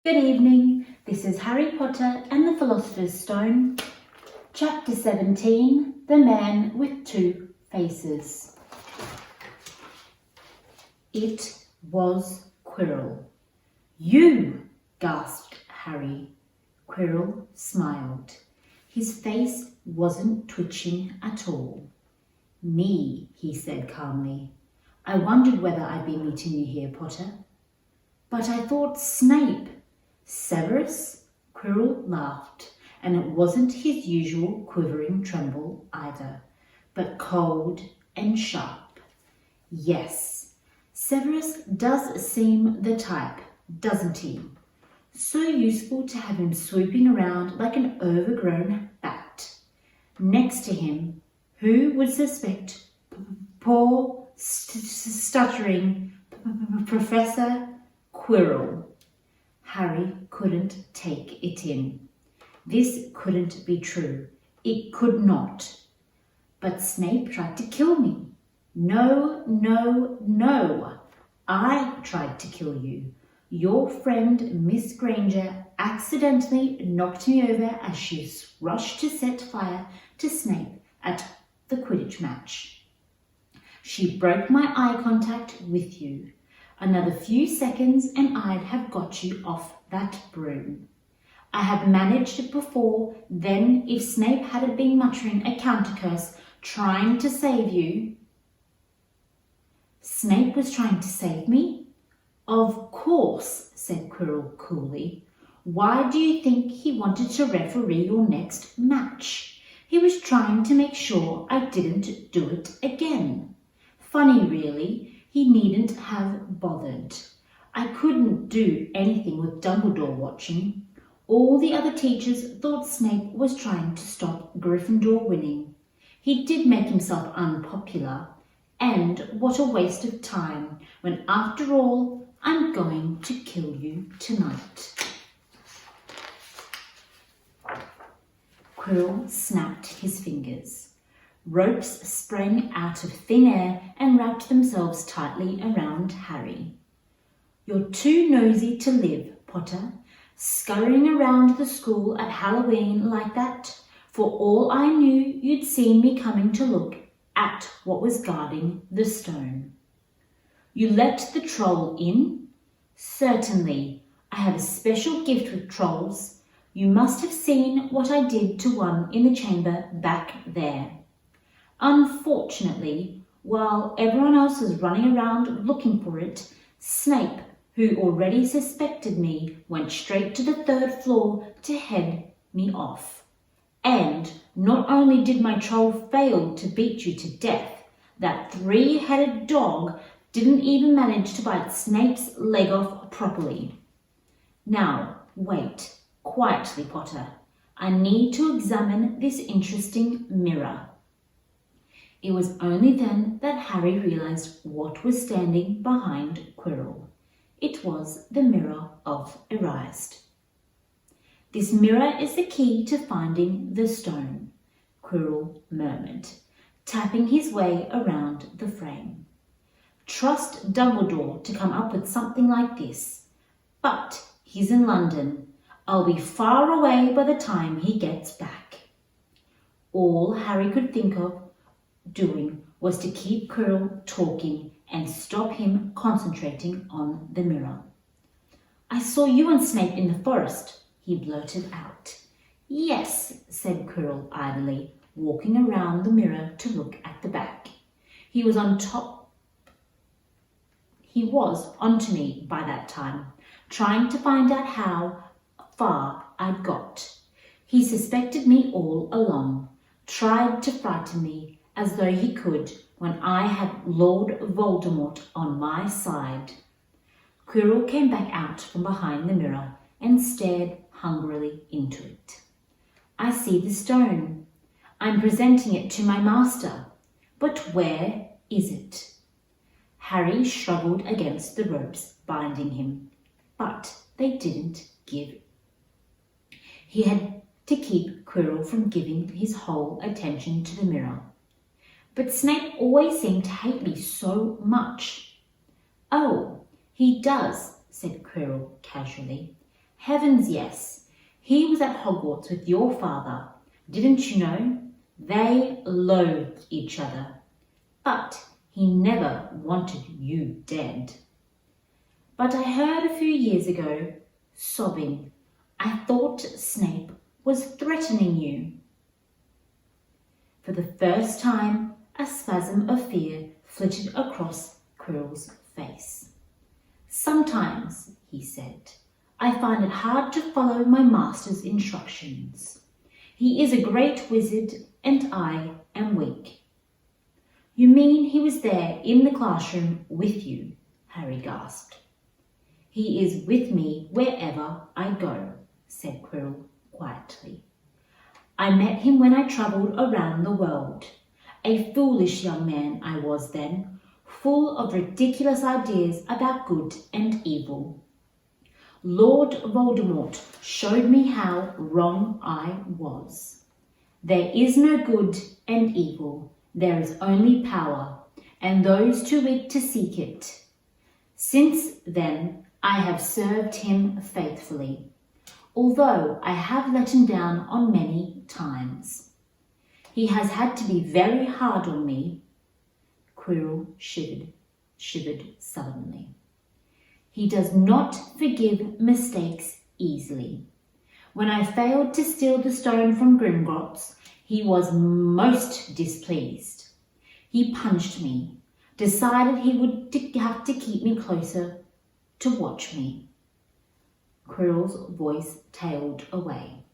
Good evening, this is Harry Potter and the Philosopher's Stone, Chapter 17, The Man with Two Faces. It was Quirrell. "You!" gasped Harry. Quirrell smiled. His face wasn't twitching at all. "Me," he said calmly. "I wondered whether I'd be meeting you here, Potter." "But I thought Snape." "Severus?" Quirrell laughed, and it wasn't his usual quivering tremble either, but cold and sharp. "Yes, Severus does seem the type, doesn't he? So useful to have him swooping around like an overgrown bat. Next to him, who would suspect poor, stuttering Professor Quirrell?" Harry couldn't take it in. This couldn't be true. It could not. "But Snape tried to kill me." No. I tried to kill you. Your friend Miss Granger accidentally knocked me over as she rushed to set fire to Snape at the Quidditch match. She broke my eye contact with you. Another few seconds and I'd have got you off that broom. I had managed it before then if Snape hadn't been muttering a counter-curse trying to save you. "Snape was trying to save me?" "Of course," said Quirrell coolly. "Why do you think he wanted to referee your next match? He was trying to make sure I didn't do it again. Funny, really. He needn't have bothered. I couldn't do anything with Dumbledore watching. All the other teachers thought Snape was trying to stop Gryffindor winning. He did make himself unpopular. And what a waste of time, when after all, I'm going to kill you tonight." Quirrell snapped his fingers. Ropes sprang out of thin air and wrapped themselves tightly around Harry. "You're too nosy to live, Potter, scurrying around the school at Halloween like that. For all I knew, you'd seen me coming to look at what was guarding the stone." "You let the troll in?" "Certainly. I have a special gift with trolls. You must have seen what I did to one in the chamber back there. Unfortunately, while everyone else was running around looking for it, Snape, who already suspected me, went straight to the third floor to head me off. And not only did my troll fail to beat you to death, that three-headed dog didn't even manage to bite Snape's leg off properly. Now, wait, quietly, Potter. I need to examine this interesting mirror." It was only then that Harry realised what was standing behind Quirrell. It was the Mirror of Erased. "This mirror is the key to finding the stone," Quirrell murmured, tapping his way around the frame. "Trust Dumbledore to come up with something like this. But he's in London. I'll be far away by the time he gets back." All Harry could think of doing was to keep Quirrell talking and stop him concentrating on the mirror. "I saw you and Snape in the forest," he blurted out. "Yes," said Quirrell idly, walking around the mirror to look at the back. He was onto me by that time, trying to find out how far I'd got. He suspected me all along, tried to frighten me as though he could when I had Lord Voldemort on my side." Quirrell came back out from behind the mirror and stared hungrily into it. "I see the stone. I'm presenting it to my master. But where is it?" Harry struggled against the ropes binding him, but they didn't give. He had to keep Quirrell from giving his whole attention to the mirror. "But Snape always seemed to hate me so much." "Oh, he does," said Quirrell casually. Heavens, yes. He was at Hogwarts with your father. Didn't you know? They loathed each other. But he never wanted you dead. But I heard a few years ago, sobbing, I thought Snape was threatening you. For the first time, a spasm of fear flitted across Quirrell's face. Sometimes, he said, I find it hard to follow my master's instructions. He is a great wizard and I am weak. You mean he was there in the classroom with you? Harry gasped. He is with me wherever I go, said Quirrell quietly. I met him when I travelled around the world. A foolish young man I was then, full of ridiculous ideas about good and evil. Lord Voldemort showed me how wrong I was. There is no good and evil, there is only power, and those too weak to seek it. Since then, I have served him faithfully, although I have let him down on many times. He has had to be very hard on me. Quirrell shivered sullenly. He does not forgive mistakes easily. When I failed to steal the stone from Gringotts, he was most displeased. He punched me, decided he would have to keep me closer to watch me. Quirrell's voice tailed away.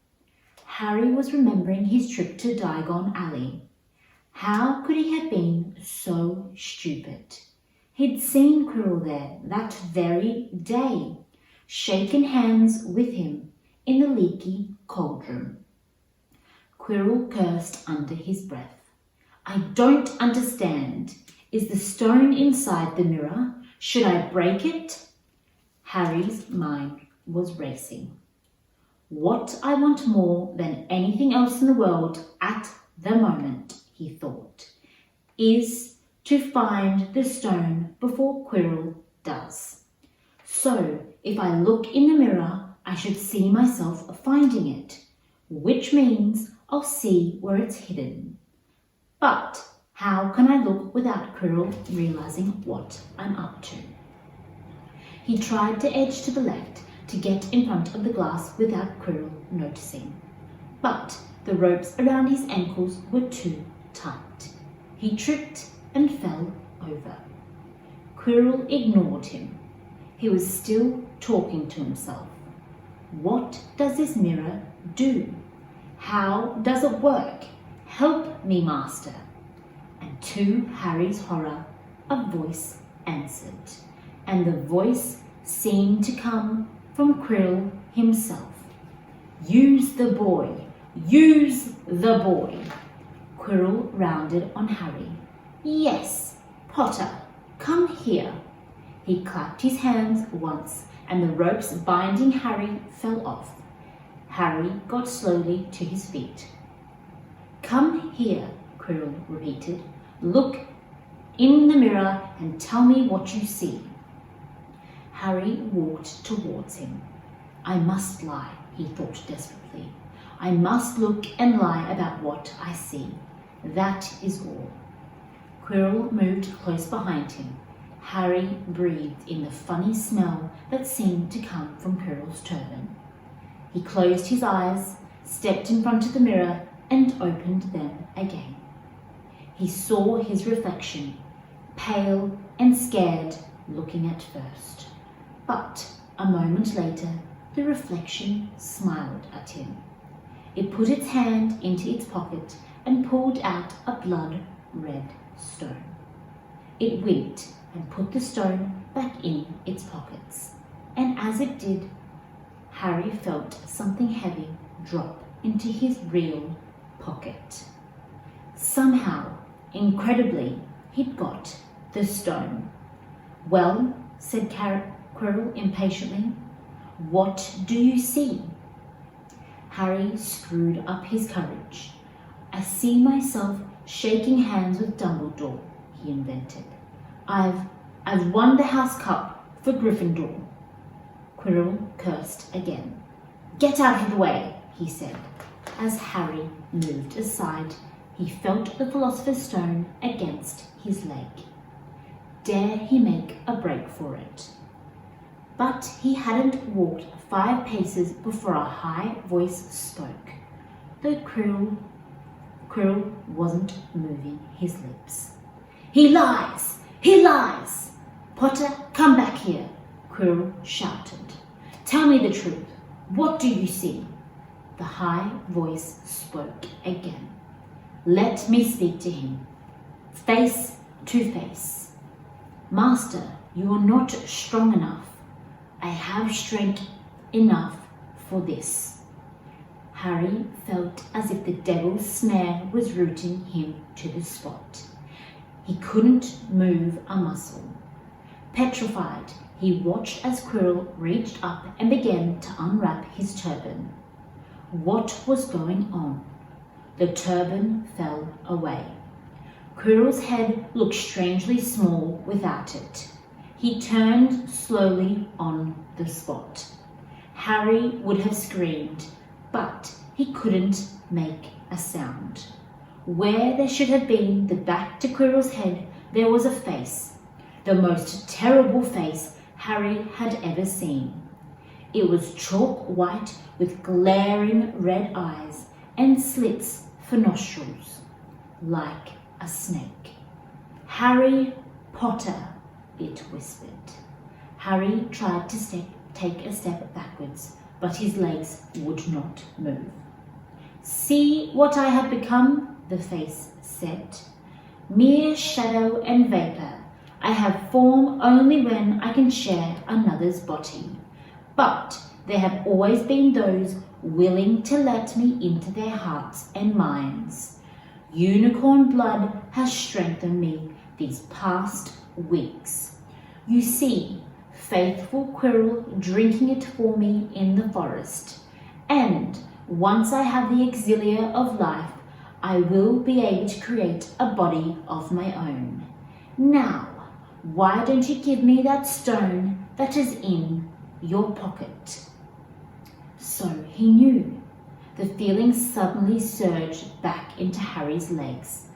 Harry was remembering his trip to Diagon Alley. How could he have been so stupid? He'd seen Quirrell there that very day, shaken hands with him in the leaky cauldron. Quirrell cursed under his breath. I don't understand. Is the stone inside the mirror? Should I break it? Harry's mind was racing. What I want more than anything else in the world at the moment, he thought, is to find the stone before Quirrell does. So, if I look in the mirror, I should see myself finding it, which means I'll see where it's hidden. But how can I look without Quirrell realizing what I'm up to? He tried to edge to the left to get in front of the glass without Quirrell noticing. But the ropes around his ankles were too tight. He tripped and fell over. Quirrell ignored him. He was still talking to himself. What does this mirror do? How does it work? Help me, master. And to Harry's horror, a voice answered, and the voice seemed to come from Quirrell himself. Use the boy! Use the boy! Quirrell rounded on Harry. Yes, Potter, come here. He clapped his hands once, and the ropes binding Harry fell off. Harry got slowly to his feet. Come here, Quirrell repeated. Look in the mirror and tell me what you see. Harry walked towards him. I must lie, he thought desperately. I must look and lie about what I see. That is all. Quirrell moved close behind him. Harry breathed in the funny smell that seemed to come from Quirrell's turban. He closed his eyes, stepped in front of the mirror, and opened them again. He saw his reflection, pale and scared, looking at first. But a moment later, the reflection smiled at him. It put its hand into its pocket and pulled out a blood-red stone. It winked and put the stone back in its pockets. And as it did, Harry felt something heavy drop into his real pocket. Somehow, incredibly, he'd got the stone. Well, said Quirrell impatiently, what do you see? Harry screwed up his courage. I see myself shaking hands with Dumbledore, he invented. I've won the House Cup for Gryffindor. Quirrell cursed again. "Get out of the way," he said. As Harry moved aside, he felt the Philosopher's Stone against his leg. Dare he make a break for it? But he hadn't walked 5 paces before a high voice spoke, though Quirrell wasn't moving his lips. "He lies! He lies! Potter, come back here!" Quirrell shouted. "Tell me the truth. What do you see?" The high voice spoke again. "Let me speak to him, face to face. Master, you are not strong enough. I have strength enough for this." Harry felt as if the devil's snare was rooting him to the spot. He couldn't move a muscle. Petrified, he watched as Quirrell reached up and began to unwrap his turban. What was going on? The turban fell away. Quirrell's head looked strangely small without it. He turned slowly on the spot. Harry would have screamed, but he couldn't make a sound. Where there should have been the back to Quirrell's head, there was a face, the most terrible face Harry had ever seen. It was chalk white with glaring red eyes and slits for nostrils, like a snake. "Harry Potter," it whispered. Harry tried to take a step backwards, but his legs would not move. "See what I have become," the face said. "Mere shadow and vapour. I have form only when I can share another's body. But there have always been those willing to let me into their hearts and minds. Unicorn blood has strengthened me these past weeks. You see, faithful Quirrell drinking it for me in the forest. And once I have the exiliar of life, I will be able to create a body of my own. Now, why don't you give me that stone that is in your pocket?" So he knew. The feeling suddenly surged back into Harry's legs.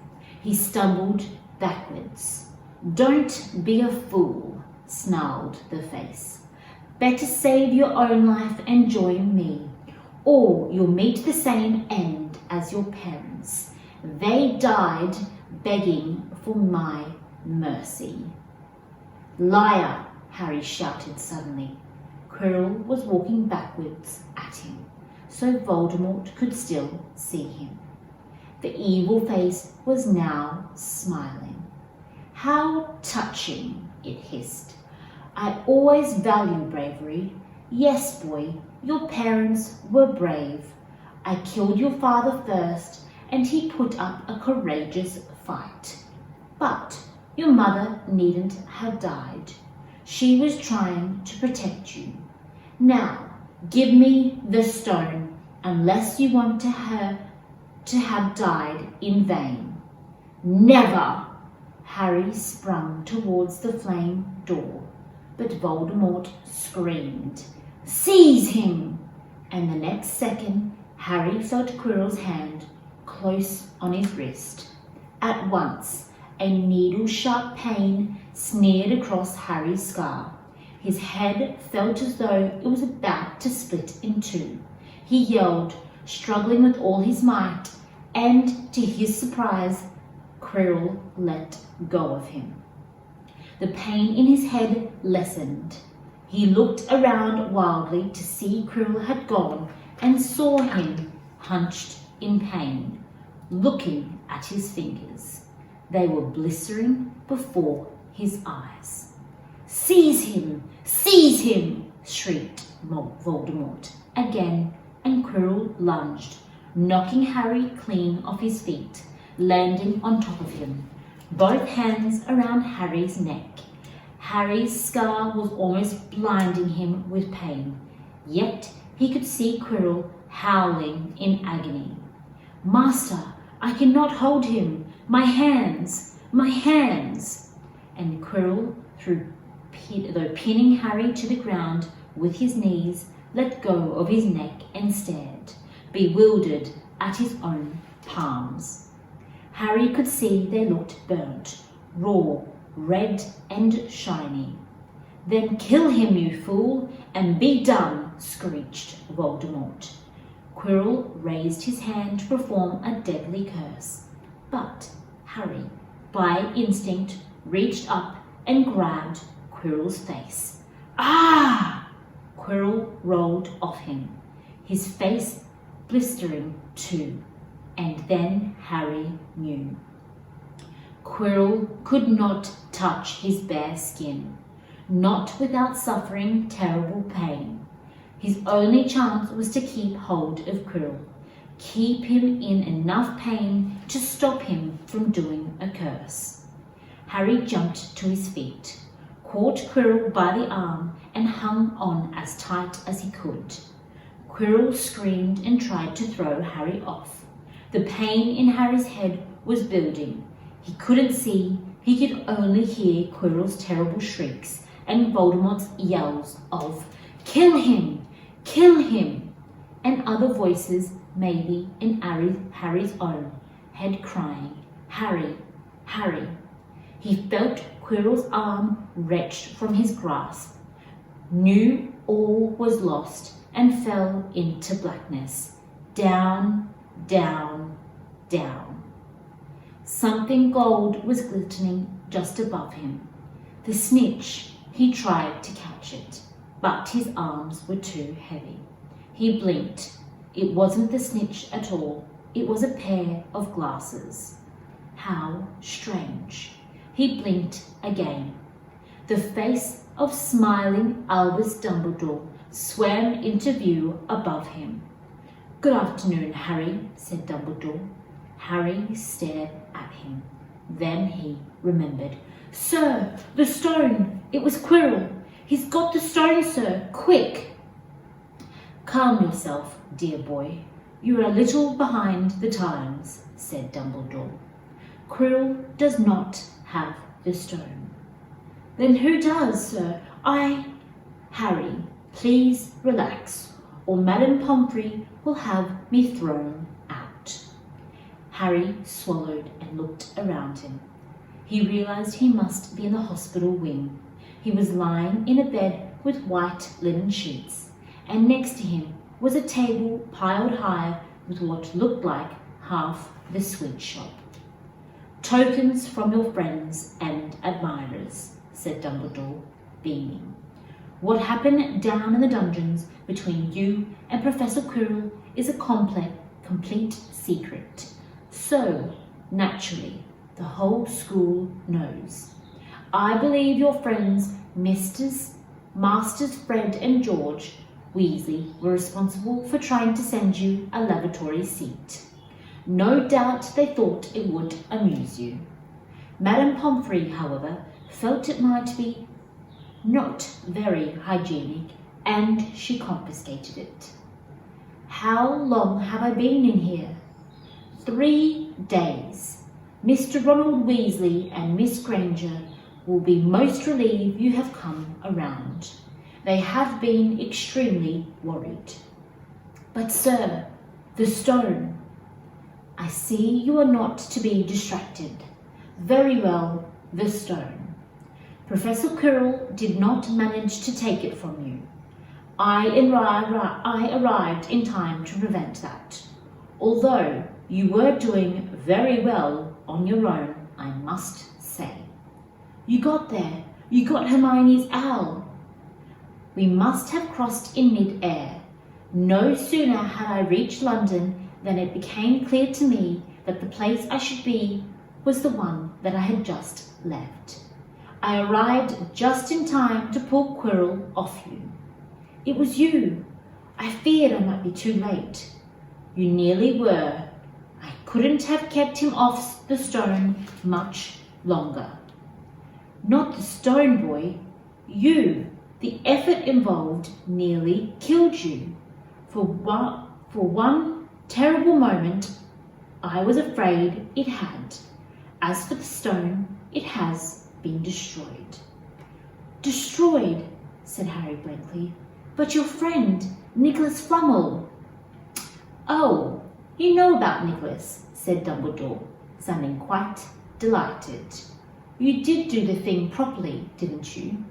He stumbled backwards. "Don't be a fool," snarled the face. "Better save your own life and join me, or you'll meet the same end as your parents. They died begging for my mercy." "Liar!" Harry shouted suddenly. Quirrell was walking backwards at him, so Voldemort could still see him. The evil face was now smiling. "How touching," it hissed. "I always value bravery. Yes, boy, your parents were brave. I killed your father first, and he put up a courageous fight. But your mother needn't have died. She was trying to protect you. Now, give me the stone, unless you want her to have died in vain." "Never!" Harry sprung towards the flame door, but Voldemort screamed, "Seize him!" And the next second, Harry felt Quirrell's hand close on his wrist. At once, a needle-sharp pain sneered across Harry's scar. His head felt as though it was about to split in two. He yelled, struggling with all his might, and to his surprise, Quirrell let go of him. The pain in his head lessened. He looked around wildly to see Quirrell had gone and saw him hunched in pain, looking at his fingers. They were blistering before his eyes. "Seize him! Seize him!" shrieked Voldemort again, and Quirrell lunged, knocking Harry clean off his feet, landing on top of him, both hands around Harry's neck. Harry's scar was almost blinding him with pain, yet he could see Quirrell howling in agony. "Master, I cannot hold him! My hands! My hands!" And Quirrell, though pinning Harry to the ground with his knees, let go of his neck and stared, bewildered at his own palms. Harry could see they looked burnt, raw, red and shiny. "Then kill him, you fool, and be done," screeched Voldemort. Quirrell raised his hand to perform a deadly curse, but Harry, by instinct, reached up and grabbed Quirrell's face. "Ah!" Quirrell rolled off him, his face blistering too, and then Harry knew. Quirrell could not touch his bare skin, not without suffering terrible pain. His only chance was to keep hold of Quirrell, keep him in enough pain to stop him from doing a curse. Harry jumped to his feet, caught Quirrell by the arm and hung on as tight as he could. Quirrell screamed and tried to throw Harry off. The pain in Harry's head was building. He couldn't see, he could only hear Quirrell's terrible shrieks and Voldemort's yells of "Kill him! Kill him!" and other voices, maybe in Harry's own head, crying, "Harry! Harry!" He felt Quirrell's arm wrenched from his grasp, knew all was lost, and fell into blackness. Down, down, down. Something gold was glistening just above him. The snitch. He tried to catch it, but his arms were too heavy. He blinked. It wasn't the snitch at all. It was a pair of glasses. How strange. He blinked again. The face of smiling Albus Dumbledore swam into view above him. "Good afternoon, Harry," said Dumbledore. Harry stared at him. Then he remembered. "Sir, the stone! It was Quirrell! He's got the stone, sir! Quick!" "Calm yourself, dear boy. You are a little behind the times," said Dumbledore. "Quirrell does not have the stone." "Then who does, sir? Harry, please relax, or Madame Pomfrey will have me thrown out." Harry swallowed and looked around him. He realized he must be in the hospital wing. He was lying in a bed with white linen sheets, and next to him was a table piled high with what looked like half the sweet shop. "Tokens from your friends and admirers," said Dumbledore, beaming. "What happened down in the dungeons between you and Professor Quirrell is a complete secret. So, naturally, the whole school knows. I believe your friends, Masters Fred and George Weasley, were responsible for trying to send you a lavatory seat. No doubt they thought it would amuse you. Madame Pomfrey, however, felt it might be not very hygienic, and she confiscated it. How long have I been in here? 3 days. Mr. Ronald Weasley and Miss Granger will be most relieved you have come around. They have been extremely worried." "But, sir, the stone." "I see you are not to be distracted. Very well, the stone. Professor Quirrell did not manage to take it from you. I arrived in time to prevent that. Although you were doing very well on your own, I must say. You got there. You got Hermione's owl. We must have crossed in mid-air. No sooner had I reached London than it became clear to me that the place I should be was the one that I had just left. I arrived just in time to pull Quirrell off you. It was you. I feared I might be too late. You nearly were. I couldn't have kept him off the stone much longer." "Not the stone, boy. You. The effort involved nearly killed you. For one terrible moment, I was afraid it had. As for the stone, it has been destroyed." "Destroyed?" said Harry blankly. "But your friend, Nicholas Flamel! Oh, you know about Nicholas, said Dumbledore, sounding quite delighted. You did do the thing properly, didn't you?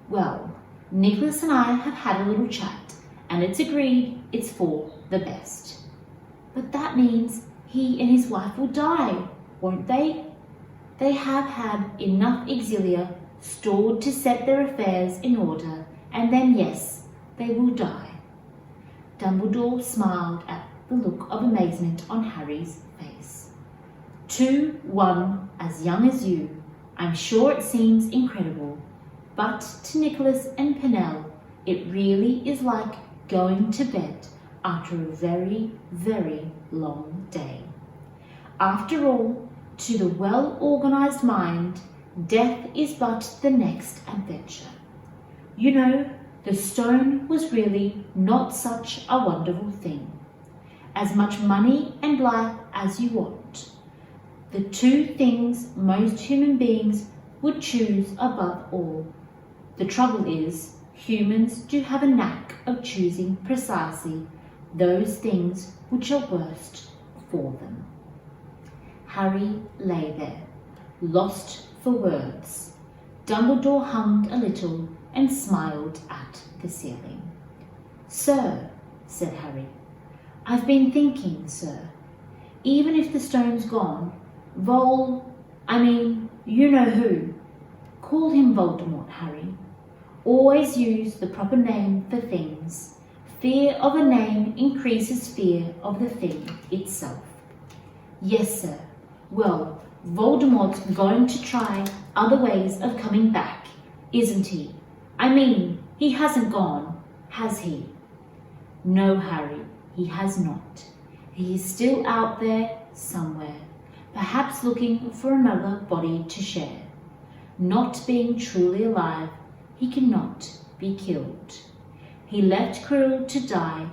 Well, Nicholas and I have had a little chat, and it's agreed it's for the best. But that means he and his wife will die, won't they? They have had enough exilia stored to set their affairs in order, and then yes, they will die. Dumbledore smiled at the look of amazement on Harry's face. One as young as you. I'm sure it seems incredible, but to Nicholas and Pennell, it really is like going to bed after a very, very long day. After all, to the well-organized mind, death is but the next adventure. You know, the stone was really not such a wonderful thing. As much money and life as you want. The two things most human beings would choose above all. The trouble is, humans do have a knack of choosing precisely those things which are worst for them. Harry lay there, lost for words. Dumbledore hummed a little and smiled at the ceiling. Sir, said Harry, I've been thinking, sir, even if the stone's gone, you know who. Call him Voldemort, Harry. Always use the proper name for things. Fear of a name increases fear of the thing itself. Yes, sir. Well, Voldemort's going to try other ways of coming back, isn't he? He hasn't gone, has he? No, Harry, he has not. He is still out there somewhere, perhaps looking for another body to share. Not being truly alive, he cannot be killed. He left Quirrell to die.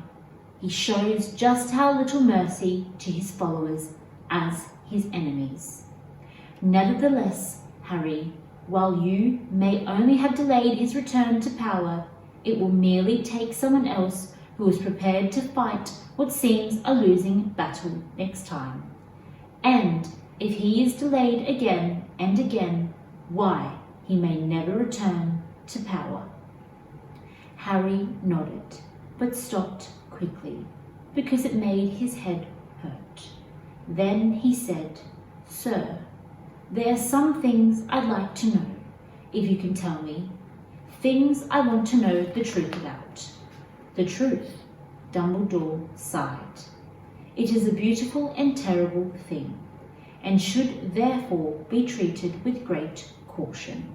He shows just how little mercy to his followers as his enemies. Nevertheless, Harry, while you may only have delayed his return to power, it will merely take someone else who is prepared to fight what seems a losing battle next time. And if he is delayed again and again, why, he may never return to power. Harry nodded, but stopped quickly, because it made his head hurt. Then he said, Sir, there are some things I'd like to know, if you can tell me. Things I want to know the truth about. The truth, Dumbledore sighed. It is a beautiful and terrible thing, and should therefore be treated with great caution.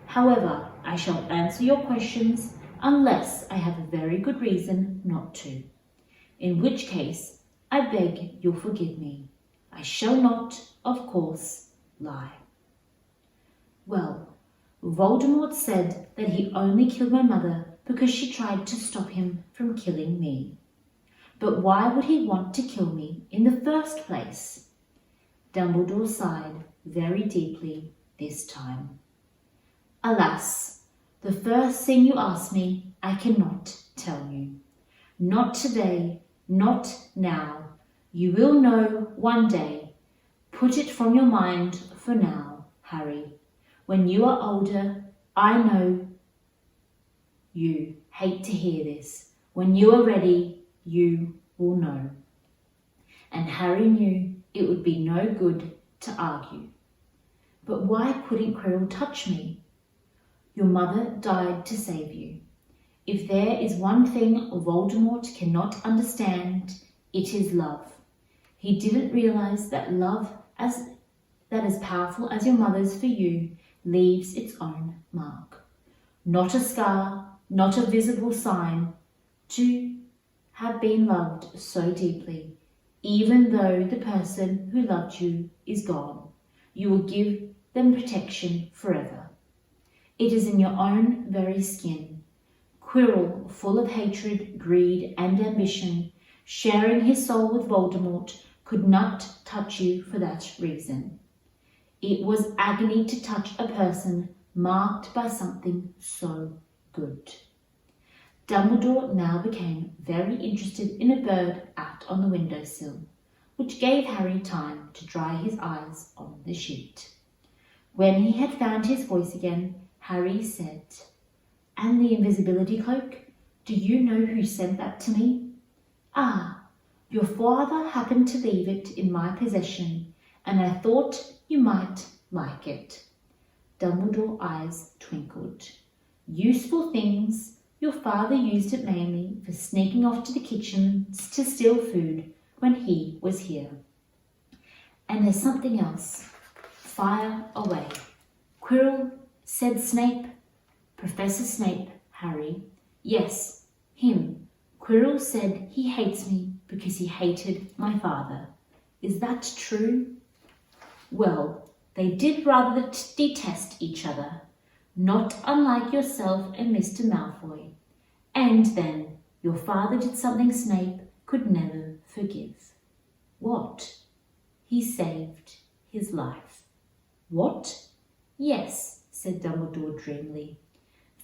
However, I shall answer your questions unless I have a very good reason not to, in which case I beg you'll forgive me. I shall not, of course, lie. Well, Voldemort said that he only killed my mother because she tried to stop him from killing me. But why would he want to kill me in the first place? Dumbledore sighed very deeply this time. Alas, the first thing you ask me, I cannot tell you. Not today, not now. You will know one day. Put it from your mind for now, Harry. When you are older, I know you hate to hear this. When you are ready, you will know. And Harry knew it would be no good to argue. But why couldn't Quirrell touch me? Your mother died to save you. If there is one thing Voldemort cannot understand, it is love. He didn't realize that love that as powerful as your mother's for you leaves its own mark. Not a scar, not a visible sign, to have been loved so deeply. Even though the person who loved you is gone, you will give them protection forever. It is in your own very skin. Quirrell, full of hatred, greed, and ambition, sharing his soul with Voldemort, could not touch you for that reason. It was agony to touch a person marked by something so good. Dumbledore now became very interested in a bird out on the windowsill, which gave Harry time to dry his eyes on the sheet. When he had found his voice again, Harry said, "And the invisibility cloak? Do you know who sent that to me?" "Ah, your father happened to leave it in my possession, and I thought you might like it." Dumbledore's eyes twinkled. "Useful things. Your father used it mainly for sneaking off to the kitchen to steal food when he was here. And there's something else. Fire away." "Quirrell," said Snape. "Professor Snape, Harry." "Yes, him. Quirrell said he hates me because he hated my father. Is that true?" "Well, they did rather detest each other, not unlike yourself and Mr. Malfoy. And then your father did something Snape could never forgive." "What?" "He saved his life." "What?" "Yes," said Dumbledore dreamily.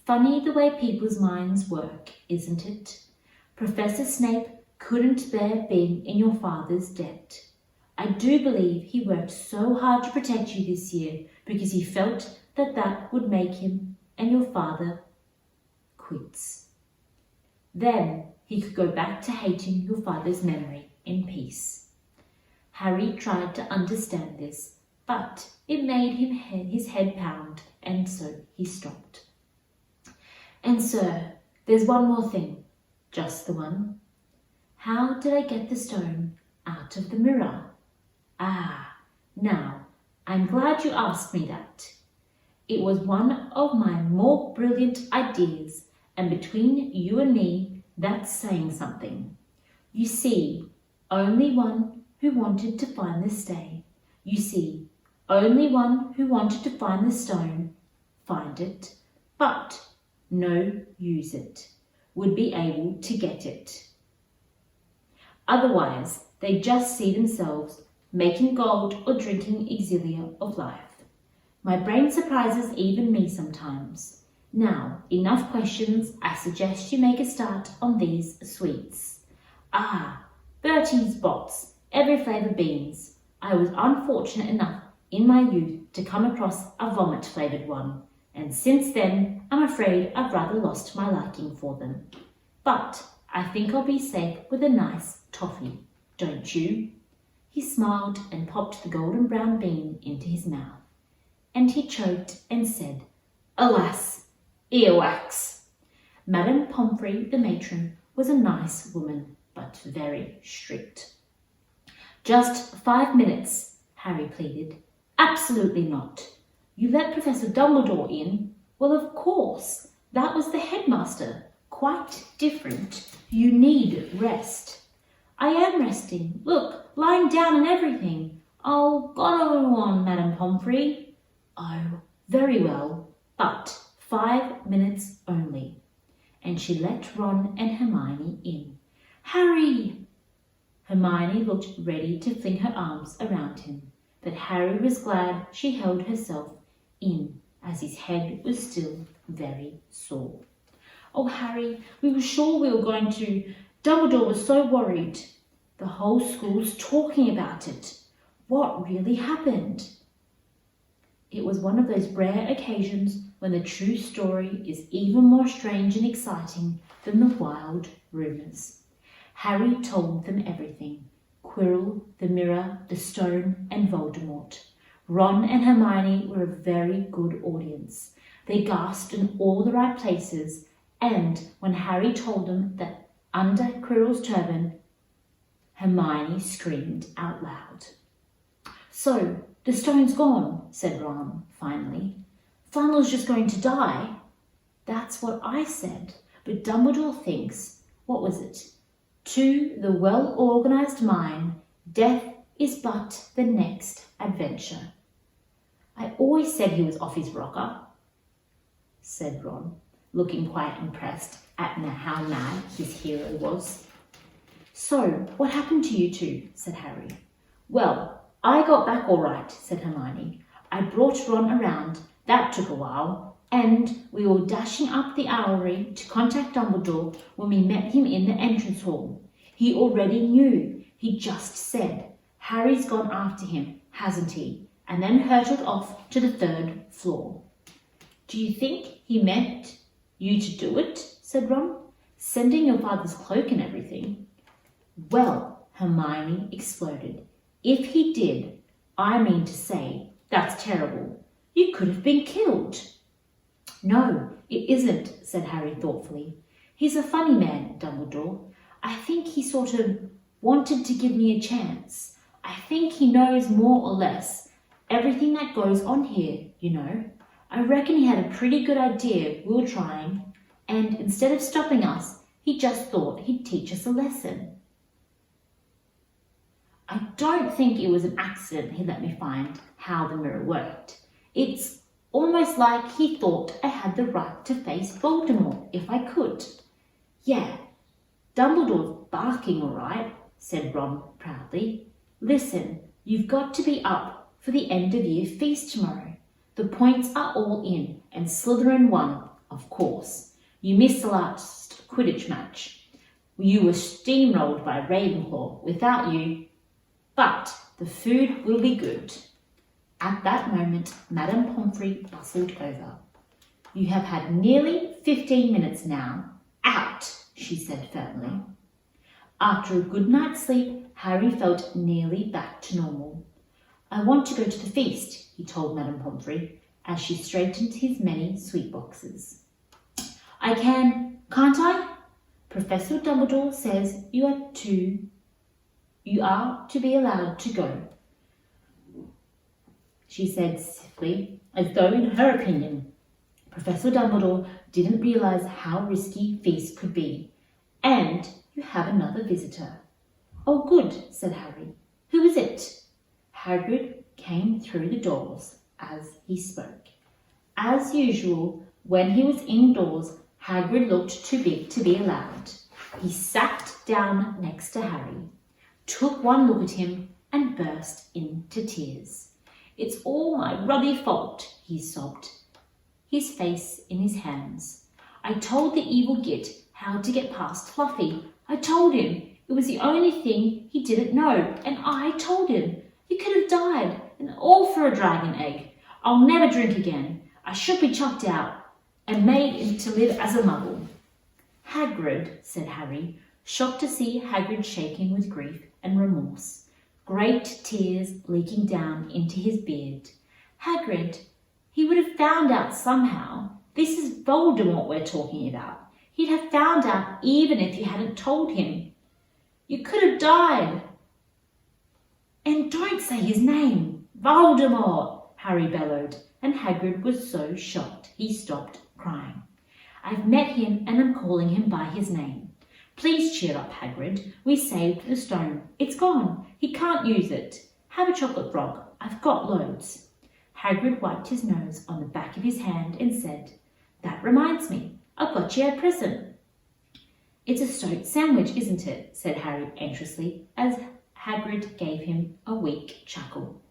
"Funny the way people's minds work, isn't it? Professor Snape couldn't bear being in your father's debt. I do believe he worked so hard to protect you this year because he felt that that would make him and your father quits. Then he could go back to hating your father's memory in peace." Harry tried to understand this, but it made his head pound, and so he stopped. "And sir, there's one more thing." "Just the one?" "How did I get the stone out of the mirror?" "Ah, now, I'm glad you asked me that. It was one of my more brilliant ideas, and between you and me, that's saying something. You see, only one who wanted to find the stone, find it, but no use it, would be able to get it. Otherwise, they just see themselves making gold or drinking elixir of life. My brain surprises even me sometimes. Now, enough questions. I suggest you make a start on these sweets. Ah, Bertie's Bots, every flavour beans. I was unfortunate enough in my youth to come across a vomit-flavoured one, and since then I'm afraid I've rather lost my liking for them. But I think I'll be safe with a nice toffee, don't you?" He smiled and popped the golden brown bean into his mouth, and he choked and said, "Alas, earwax!" Madame Pomfrey, the matron, was a nice woman, but very strict. "Just 5 minutes," Harry pleaded. "Absolutely not. You let Professor Dumbledore in?" "Well, of course. That was the headmaster. Quite different. You need rest." "I am resting. Look, lying down and everything." "Oh, go on, Madame Pomfrey." "Oh, very well, but 5 minutes only." And she let Ron and Hermione in. "Harry!" Hermione looked ready to fling her arms around him, but Harry was glad she held herself in, as his head was still very sore. "Oh, Harry, we were sure we were going to. Dumbledore was so worried. The whole school's talking about it. What really happened?" It was one of those rare occasions when the true story is even more strange and exciting than the wild rumours. Harry told them everything: Quirrell, the mirror, the stone, and Voldemort. Ron and Hermione were a very good audience. They gasped in all the right places, and when Harry told them that under Quirrell's turban, Hermione screamed out loud. "So, the stone's gone," said Ron, finally. "Flannel's just going to die." "That's what I said, but Dumbledore thinks, what was it? To the well-organised mind, death is but the next adventure." "I always said he was off his rocker," said Ron, looking quite impressed at how mad his hero was. "So, what happened to you two?" said Harry. "Well, I got back all right," said Hermione. "I brought Ron around. That took a while. and we were dashing up the aisle to contact Dumbledore when we met him in the entrance hall. He already knew. He just said, "Harry's gone after him, hasn't he?" and then hurtled off to the 3rd floor. "Do you think he meant you to do it?" said Ron. "Sending your father's cloak and everything." "Well," Hermione exploded, "if he did, I mean to say, that's terrible. You could have been killed." "No, it isn't," said Harry thoughtfully. "He's a funny man, Dumbledore. I think he sort of wanted to give me a chance. I think he knows more or less everything that goes on here, you know. I reckon he had a pretty good idea we were trying, and instead of stopping us, he just thought he'd teach us a lesson. I don't think it was an accident he let me find how the mirror worked. It's almost like he thought I had the right to face Voldemort if I could." "Yeah, Dumbledore's barking all right," said Ron proudly. "Listen, you've got to be up for the end-of-year feast tomorrow. The points are all in, and Slytherin won, of course. You missed the last Quidditch match. You were steamrolled by Ravenclaw without you, but the food will be good." At that moment, Madame Pomfrey bustled over. "You have had nearly 15 minutes now. Out!" she said firmly. After a good night's sleep, Harry felt nearly back to normal. "I want to go to the feast," he told Madame Pomfrey, as she straightened his many sweet boxes. Can't I? Professor Dumbledore says you are to be allowed to go," she said stiffly, as though in her opinion, Professor Dumbledore didn't realise how risky feast could be. "And you have another visitor." "Oh, good," said Harry. "Who is it?" Hagrid came through the doors as he spoke. As usual, when he was indoors, Hagrid looked too big to be allowed. He sat down next to Harry, took one look at him, and burst into tears. "It's all my ruddy fault," he sobbed, his face in his hands. "I told the evil git how to get past Fluffy. I told him. It was the only thing he didn't know, and I told him. He could have died, and all for a dragon egg. I'll never drink again. I should be chucked out and made to live as a muggle." "Hagrid," said Harry, shocked to see Hagrid shaking with grief and remorse, great tears leaking down into his beard. "Hagrid, he would have found out somehow. This is Voldemort we're talking about. He'd have found out even if you hadn't told him. You could have died." "And don't say his name, Voldemort," Harry bellowed, and Hagrid was so shocked he stopped crying. "I've met him and I'm calling him by his name. Please cheer up, Hagrid. We saved the stone. It's gone. He can't use it. Have a chocolate frog. I've got loads." Hagrid wiped his nose on the back of his hand and said, "That reminds me. I've got you a present." "It's a stoat sandwich, isn't it?" said Harry anxiously, as Hagrid gave him a weak chuckle.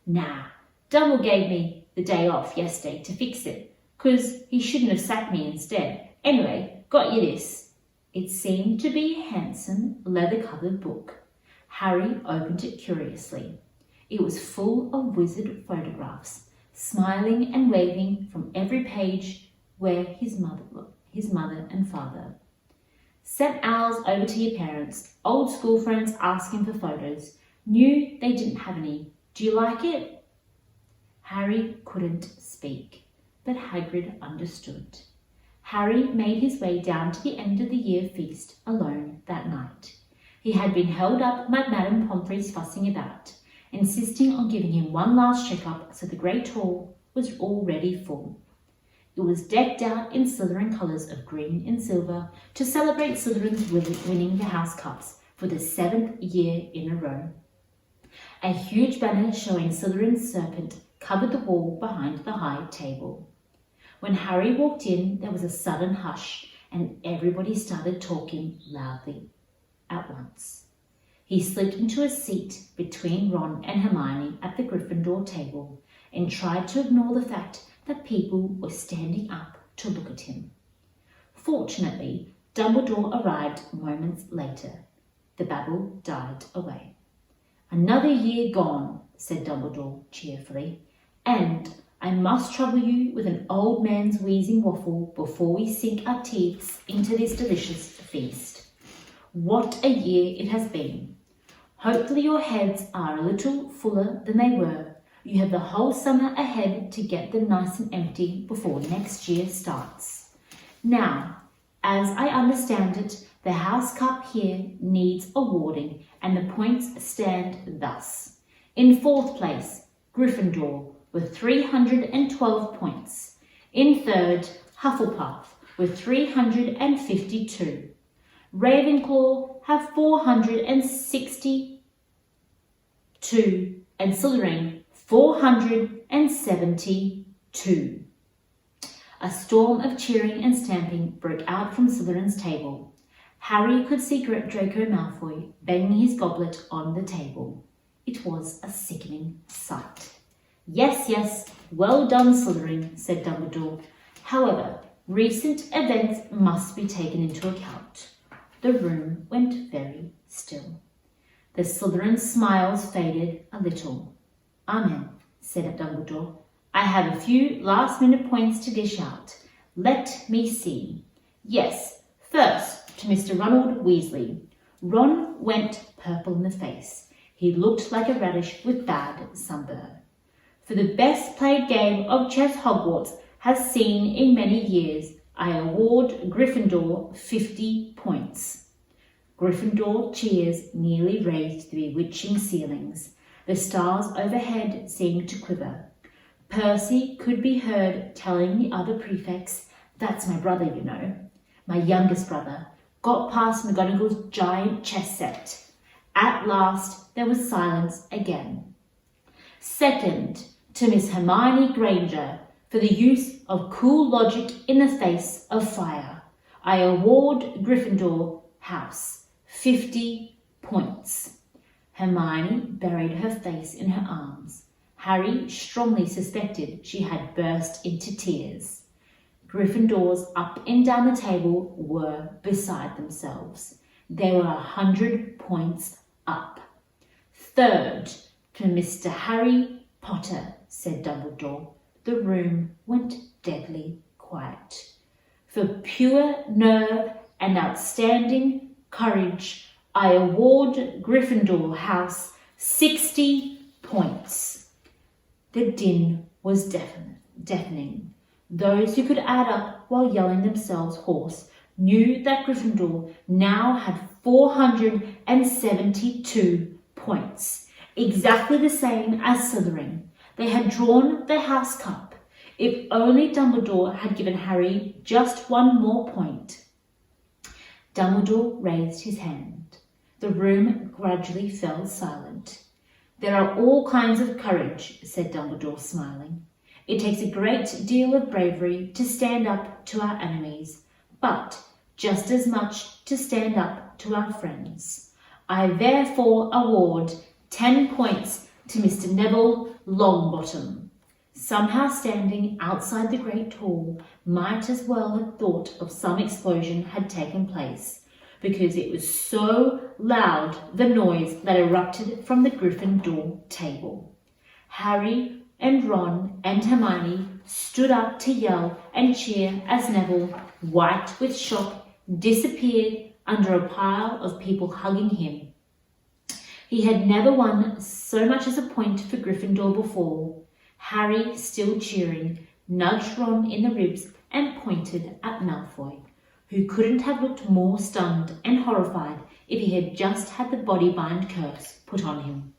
"Nah, Dumbledore gave me the day off yesterday to fix it, 'cause he shouldn't have sacked me instead. Anyway, got you this." It seemed to be a handsome, leather-covered book. Harry opened it curiously. It was full of wizard photographs, smiling and waving from every page were his mother and father. "Sent ours over to your parents. Old school friends asking for photos. Knew they didn't have any. Do you like it?" Harry couldn't speak, but Hagrid understood. Harry made his way down to the end of the year feast alone that night. He had been held up by Madame Pomfrey's fussing about, insisting on giving him one last check-up, so the great hall was already full. It was decked out in Slytherin colours of green and silver to celebrate Slytherin's winning the House Cups for the 7th year in a row. A huge banner showing Slytherin's serpent covered the wall behind the high table. When Harry walked in, there was a sudden hush, and everybody started talking loudly at once. He slipped into a seat between Ron and Hermione at the Gryffindor table and tried to ignore the fact that people were standing up to look at him. Fortunately, Dumbledore arrived moments later. The babble died away. "Another year gone," said Dumbledore cheerfully, "and I must trouble you with an old man's wheezing waffle before we sink our teeths into this delicious feast. What a year it has been! Hopefully your heads are a little fuller than they were. You have the whole summer ahead to get them nice and empty before next year starts. Now, as I understand it, the house cup here needs awarding, and the points stand thus. In fourth place, Gryffindor with 312 points. In third, Hufflepuff with 352. Ravenclaw have 462 and Slytherin 472. A storm of cheering and stamping broke out from Slytherin's table. Harry could see Draco Malfoy banging his goblet on the table. It was a sickening sight. "Yes, yes, well done, Slytherin," said Dumbledore. "However, recent events must be taken into account." The room went very still. The Slytherin smiles faded a little. "Amen," said Dumbledore. "I have a few last-minute points to dish out. Let me see. Yes, first to Mr. Ronald Weasley." Ron went purple in the face. He looked like a radish with bad sunburn. "For the best played game of chess Hogwarts has seen in many years, I award Gryffindor 50 points." Gryffindor cheers nearly raised the bewitching ceilings. The stars overhead seemed to quiver. Percy could be heard telling the other prefects, "That's my brother, you know. My youngest brother. Got past McGonagall's giant chess set." At last there was silence again. "Second, to Miss Hermione Granger, for the use of cool logic in the face of fire, I award Gryffindor House 50 points." Hermione buried her face in her arms. Harry strongly suspected she had burst into tears. Gryffindors up and down the table were beside themselves. They were 100 points up. "Third, to Mr. Harry Potter," said Dumbledore. The room went deadly quiet. "For pure nerve and outstanding courage, I award Gryffindor House 60 points." The din was deafening. Those who could add up while yelling themselves hoarse knew that Gryffindor now had 472 points, exactly the same as Slytherin. They had drawn the house cup. If only Dumbledore had given Harry just one more point. Dumbledore raised his hand. The room gradually fell silent. "There are all kinds of courage," said Dumbledore, smiling. "It takes a great deal of bravery to stand up to our enemies, but just as much to stand up to our friends. I therefore award 10 points to Mr. Neville Longbottom." Somehow standing outside the Great Hall might as well have thought of some explosion had taken place, because it was so loud, the noise that erupted from the Gryffindor table. Harry and Ron and Hermione stood up to yell and cheer as Neville, white with shock, disappeared under a pile of people hugging him. He had never won so much as a point for Gryffindor before. Harry, still cheering, nudged Ron in the ribs and pointed at Malfoy, who couldn't have looked more stunned and horrified if he had just had the body-bind curse put on him.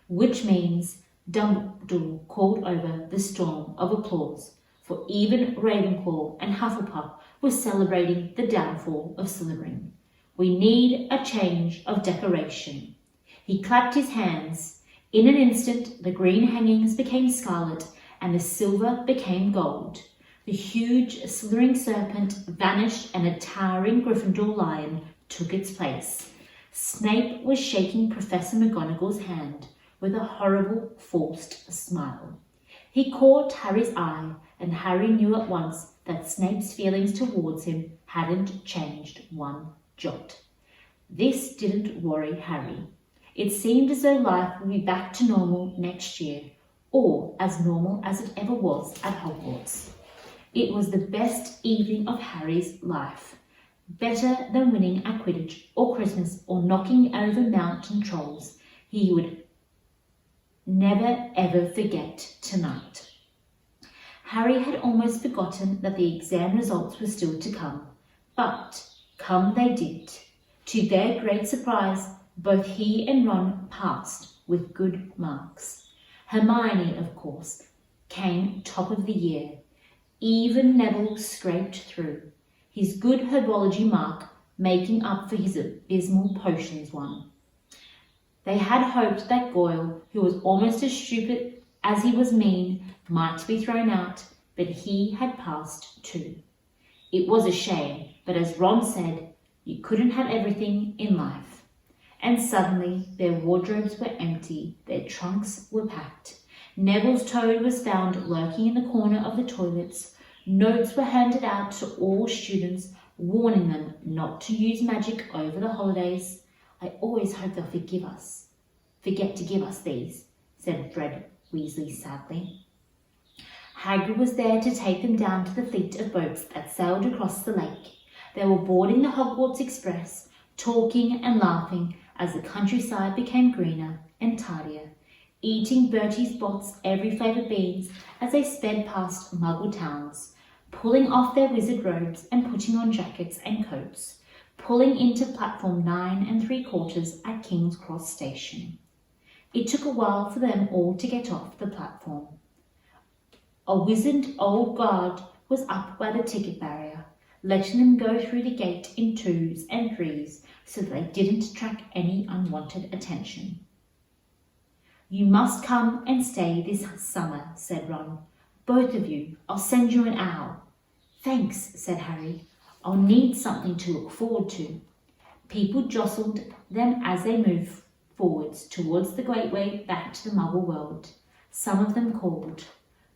Which means Dumbledore called over the storm of applause, for even Ravenclaw and Hufflepuff were celebrating the downfall of Slytherin. "We need a change of decoration." He clapped his hands. In an instant, the green hangings became scarlet and the silver became gold. The huge slithering serpent vanished and a towering Gryffindor lion took its place. Snape was shaking Professor McGonagall's hand with a horrible, forced smile. He caught Harry's eye, and Harry knew at once that Snape's feelings towards him hadn't changed one jot. This didn't worry Harry. It seemed as though life would be back to normal next year, or as normal as it ever was at Hogwarts. It was the best evening of Harry's life, better than winning at Quidditch or Christmas or knocking over mountain trolls. He would never ever forget tonight. Harry had almost forgotten that the exam results were still to come, but come they did. To their great surprise, both he and Ron passed with good marks. Hermione, of course, came top of the year. Even Neville scraped through, his good herbology mark making up for his abysmal potions one. They had hoped that Goyle, who was almost as stupid as he was mean, might be thrown out, but he had passed too. It was a shame, but as Ron said, you couldn't have everything in life. And suddenly their wardrobes were empty, their trunks were packed. Neville's toad was found lurking in the corner of the toilets. Notes were handed out to all students, warning them not to use magic over the holidays. I always hope they'll forget to give us these, said Fred Weasley sadly. Hagrid was there to take them down to the fleet of boats that sailed across the lake. They were boarding the Hogwarts Express, talking and laughing as the countryside became greener and tidier, eating Bertie's Bott's every flavoured beans as they sped past Muggle towns, pulling off their wizard robes and putting on jackets and coats, pulling into platform 9 3/4 at King's Cross Station. It took a while for them all to get off the platform. A wizened old guard was up by the ticket barrier, letting them go through the gate in 2s and 3s so that they didn't attract any unwanted attention. You must come and stay this summer, said Ron. Both of you. I'll send you an owl. Thanks, said Harry. I'll need something to look forward to. People jostled them as they moved forwards towards the gateway back to the Muggle world. Some of them called,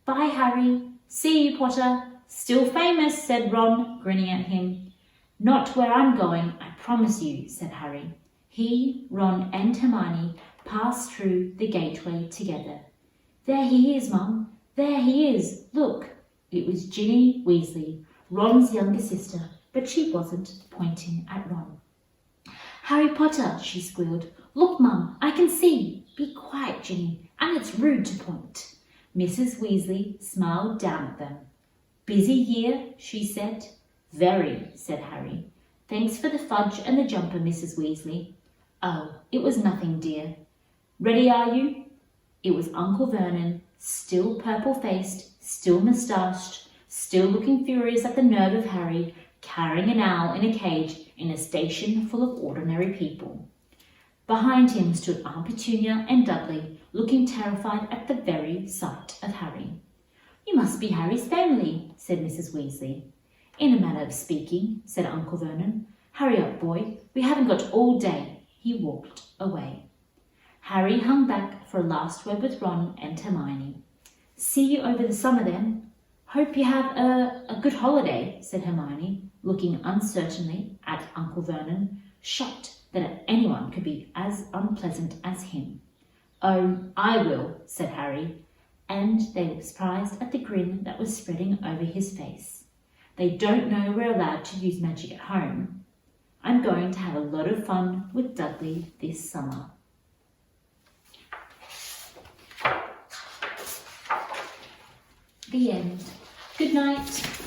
Bye, Harry. See you, Potter. Still famous, said Ron, grinning at him. Not where I'm going, I promise you, said Harry. He, Ron and Hermione passed through the gateway together. There he is, Mum. There he is. Look. It was Ginny Weasley, Ron's younger sister, but she wasn't, pointing at Ron. Harry Potter, she squealed. Look, Mum, I can see. Be quiet, Ginny, and it's rude to point. Mrs. Weasley smiled down at them. Busy year, she said. Very, said Harry. Thanks for the fudge and the jumper, Mrs. Weasley. Oh, it was nothing, dear. Ready, are you? It was Uncle Vernon, still purple-faced, still moustached, still looking furious at the nerve of Harry, carrying an owl in a cage in a station full of ordinary people. Behind him stood Aunt Petunia and Dudley, looking terrified at the very sight of Harry. You must be Harry's family, said Mrs. Weasley. In a manner of speaking, said Uncle Vernon. Hurry up, boy. We haven't got all day. He walked away. Harry hung back for a last word with Ron and Hermione. See you over the summer then. Hope you have a good holiday, said Hermione, looking uncertainly at Uncle Vernon, shocked that anyone could be as unpleasant as him. Oh, I will, said Harry, and they were surprised at the grin that was spreading over his face. They don't know we're allowed to use magic at home. I'm going to have a lot of fun with Dudley this summer. The end. Good night.